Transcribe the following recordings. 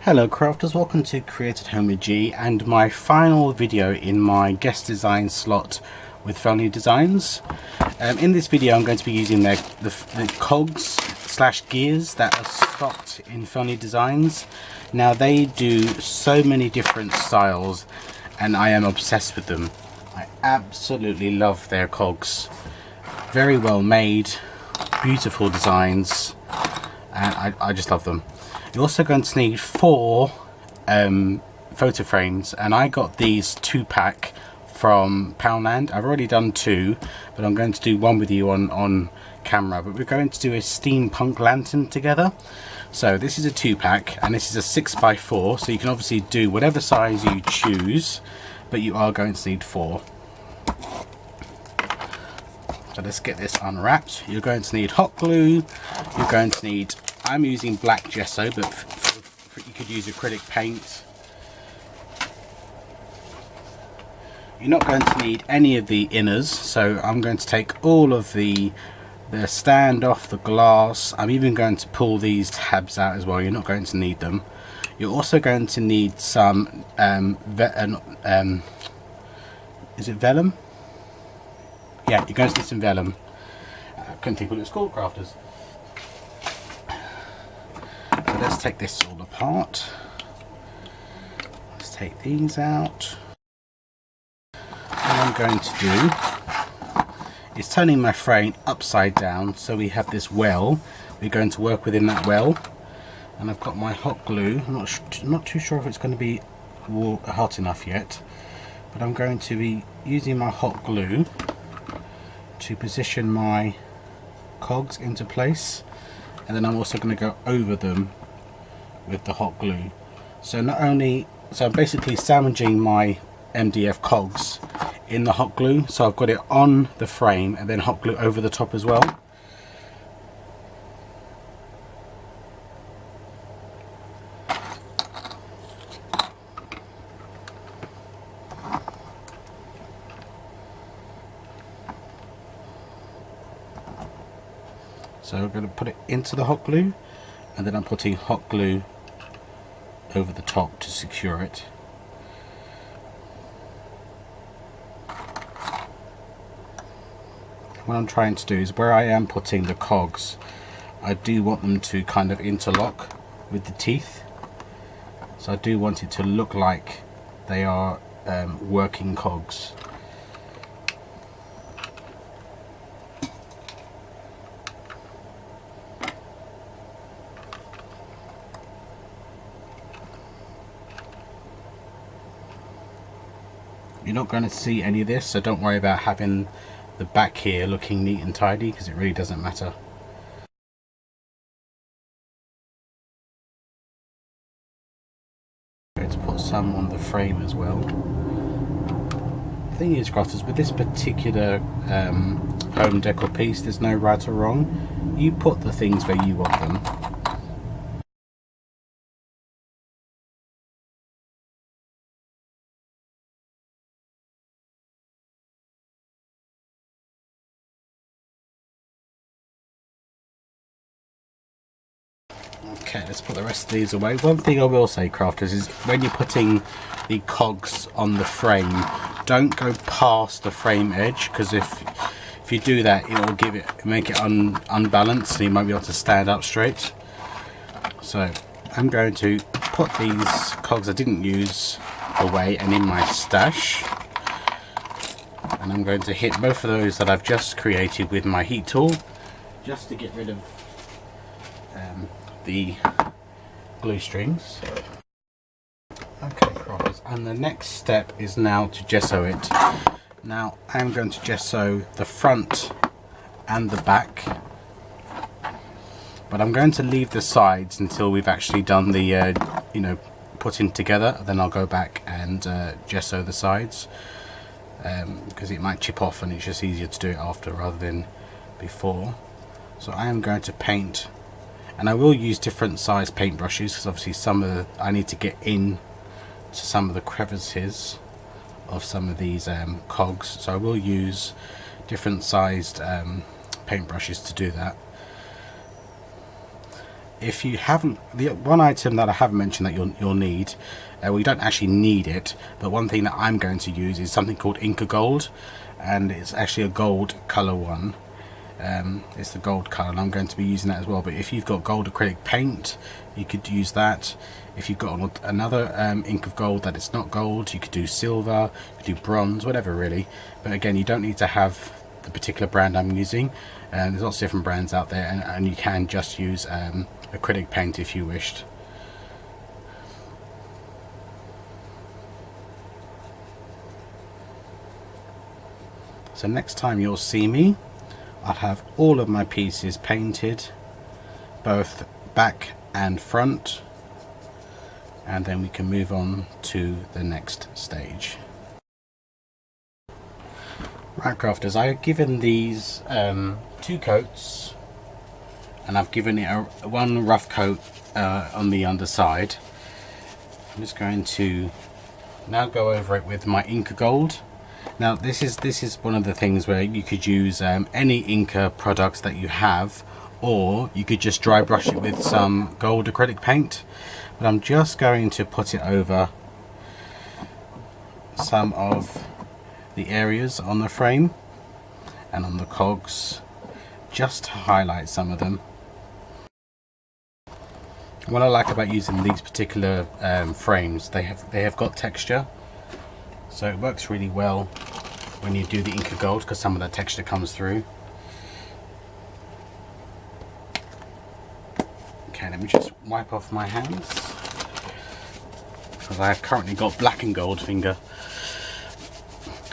Hello crafters, welcome to Create at Home with G and my final video in my guest design slot with Felny Designs. In this video I'm going to be using the cogs slash gears that are stocked in Felny Designs. Now they do so many different styles and I am obsessed with them. I absolutely love their cogs. Very well made, beautiful designs, and I just love them. You're also going to need 4 photo frames, and I got these 2-pack from Poundland. I've already done 2, but I'm going to do one with you on camera. But we're going to do a steampunk lantern together. So this is a 2-pack and this is a 6x4, so you can obviously do whatever size you choose, but you are going to need 4. So let's get this unwrapped. You're going to need hot glue. You're going to need, I'm using black gesso, but you could use acrylic paint. You're not going to need any of the inners, so I'm going to take all of the stand off, the glass. I'm even going to pull these tabs out as well. You're not going to need them. You're also going to need some is it vellum? Yeah, you're going to need some vellum. I couldn't think what it's called, crafters. So let's take this all apart. Let's take these out. What I'm going to do is turning my frame upside down so we have this well. We're going to work within that well. And I've got my hot glue. I'm not too sure if it's going to be hot enough yet. But I'm going to be using my hot glue to position my cogs into place, and then I'm also going to go over them with the hot glue. So I'm basically sandwiching my MDF cogs in the hot glue, so I've got it on the frame and then hot glue over the top as well. So we're going to put it into the hot glue, and then I'm putting hot glue over the top to secure it. What I'm trying to do is, where I am putting the cogs, I do want them to kind of interlock with the teeth. So I do want it to look like they are working cogs. You're not going to see any of this, so don't worry about having the back here looking neat and tidy, because it really doesn't matter. I'm going to put some on the frame as well. The thing is, crafters, with this particular home decor piece, there's no right or wrong. You put the things where you want them. Okay, let's put the rest of these away. One thing I will say, crafters, is when you're putting the cogs on the frame, don't go past the frame edge, because if you do that, it will make it unbalanced, and you won't be able to stand up straight. So I'm going to put these cogs I didn't use away and in my stash, and I'm going to hit both of those that I've just created with my heat tool, just to get rid of the glue strings. Okay, crafters, and the next step is now to gesso it. Now I'm going to gesso the front and the back, but I'm going to leave the sides until we've actually done the putting together. Then I'll go back and gesso the sides, because it might chip off and it's just easier to do it after rather than before. So I am going to paint. And I will use different size paint brushes, because obviously I need to get in to some of the crevices of some of these cogs. So I will use different sized paint brushes to do that. if you haven't, the one item that I haven't mentioned that you'll need, well, you don't actually need it, but one thing that I'm going to use is something called Inca Gold, and it's actually a gold color one. It's the gold color, and I'm going to be using that as well. But if you've got gold acrylic paint, you could use that. If you've got another ink of gold that it's not gold, you could do silver, you could do bronze, whatever really. But again, you don't need to have the particular brand I'm using. There's lots of different brands out there, and you can just use acrylic paint if you wished. So next time you'll see me, I'll have all of my pieces painted, both back and front, and then we can move on to the next stage. Right, crafters, I've given these 2 coats, and I've given it one rough coat on the underside. I'm just going to now go over it with my Inca Gold. Now this is one of the things where you could use any Inca products that you have, or you could just dry brush it with some gold acrylic paint. But I'm just going to put it over some of the areas on the frame and on the cogs, just to highlight some of them. What I like about using these particular frames, they have got texture, so it works really well when you do the Inca Gold, because some of that texture comes through. Okay, let me just wipe off my hands, because I've currently got black and gold finger.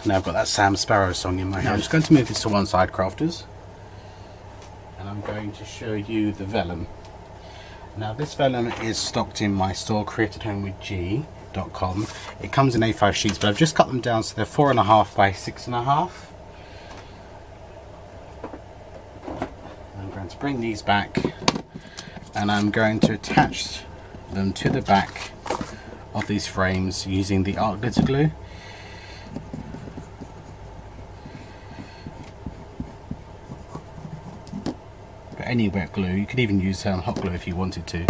Now I've got that Sam Sparrow song in my hand. I'm just going to move this to one side, crafters, and I'm going to show you the vellum. Now this vellum is stocked in my store, createdhomewithg.com. It comes in A5 sheets, but I've just cut them down so they're 4.5 by 6.5. I'm going to bring these back, and I'm going to attach them to the back of these frames using the art glitter glue. But any wet glue, you could even use hot glue if you wanted to.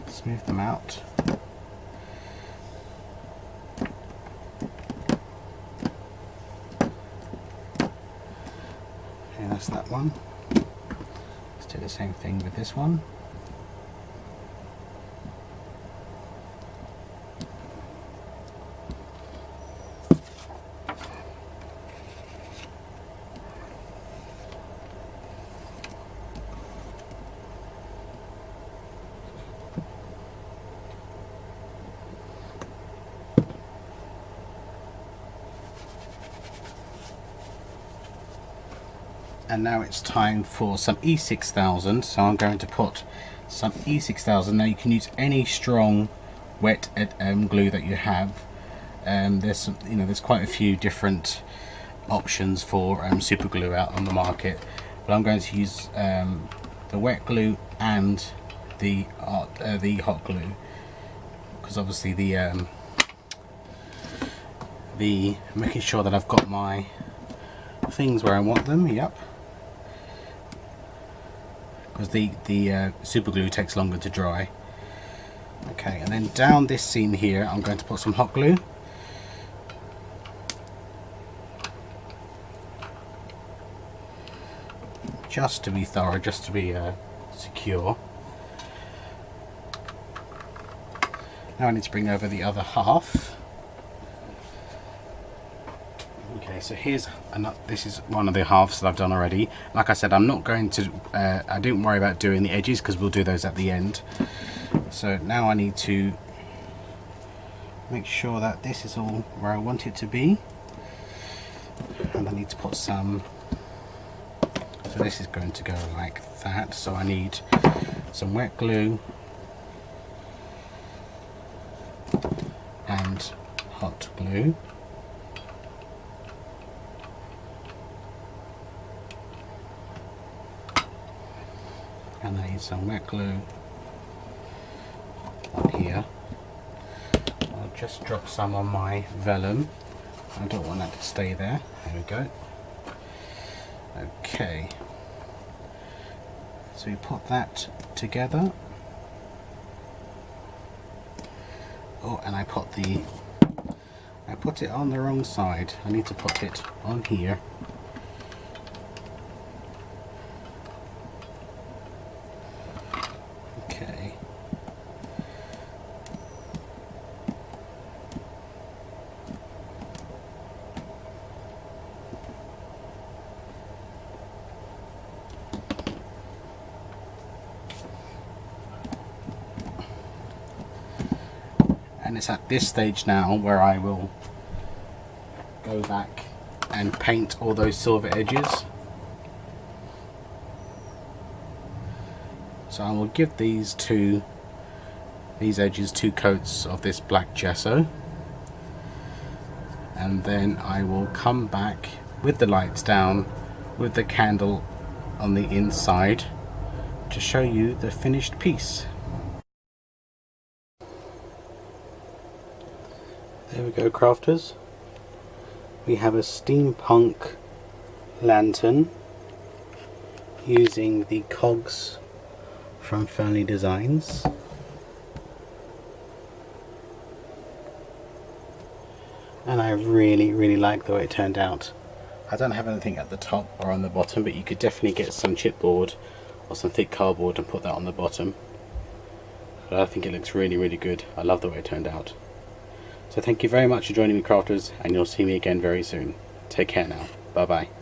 Smooth them out. Okay, that's that one. Let's do the same thing with this one. And now it's time for some E6000, so I'm going to put some E6000. Now you can use any strong wet glue that you have. There's quite a few different options for super glue out on the market, but I'm going to use the wet glue and the hot glue, because obviously the making sure that I've got my things where I want them. Yep. Because the super glue takes longer to dry. Okay, and then down this seam here I'm going to put some hot glue. Just to be thorough, just to be secure. Now I need to bring over the other half. Okay, so this is one of the halves that I've done already. Like I said, I'm not going to, I didn't worry about doing the edges because we'll do those at the end. So now I need to make sure that this is all where I want it to be. And I need to put some, so this is going to go like that. So I need some wet glue and hot glue. And I need some wet glue on here. I'll just drop some on my vellum. I don't want that to stay there. There we go. Okay, so we put that together. Oh, and I put it on the wrong side. I need to put it on here. Okay. And it's at this stage now where I will go back and paint all those silver edges. So I will give these edges 2 coats of this black gesso, and then I will come back with the lights down with the candle on the inside to show you the finished piece. There we go, crafters. We have a steampunk lantern using the cogs from Fernley Designs. And I really like the way it turned out. I don't have anything at the top or on the bottom, but you could definitely get some chipboard or some thick cardboard and put that on the bottom. But I think it looks really good. I love the way it turned out. So thank you very much for joining me, crafters, and you'll see me again very soon. Take care now. Bye bye.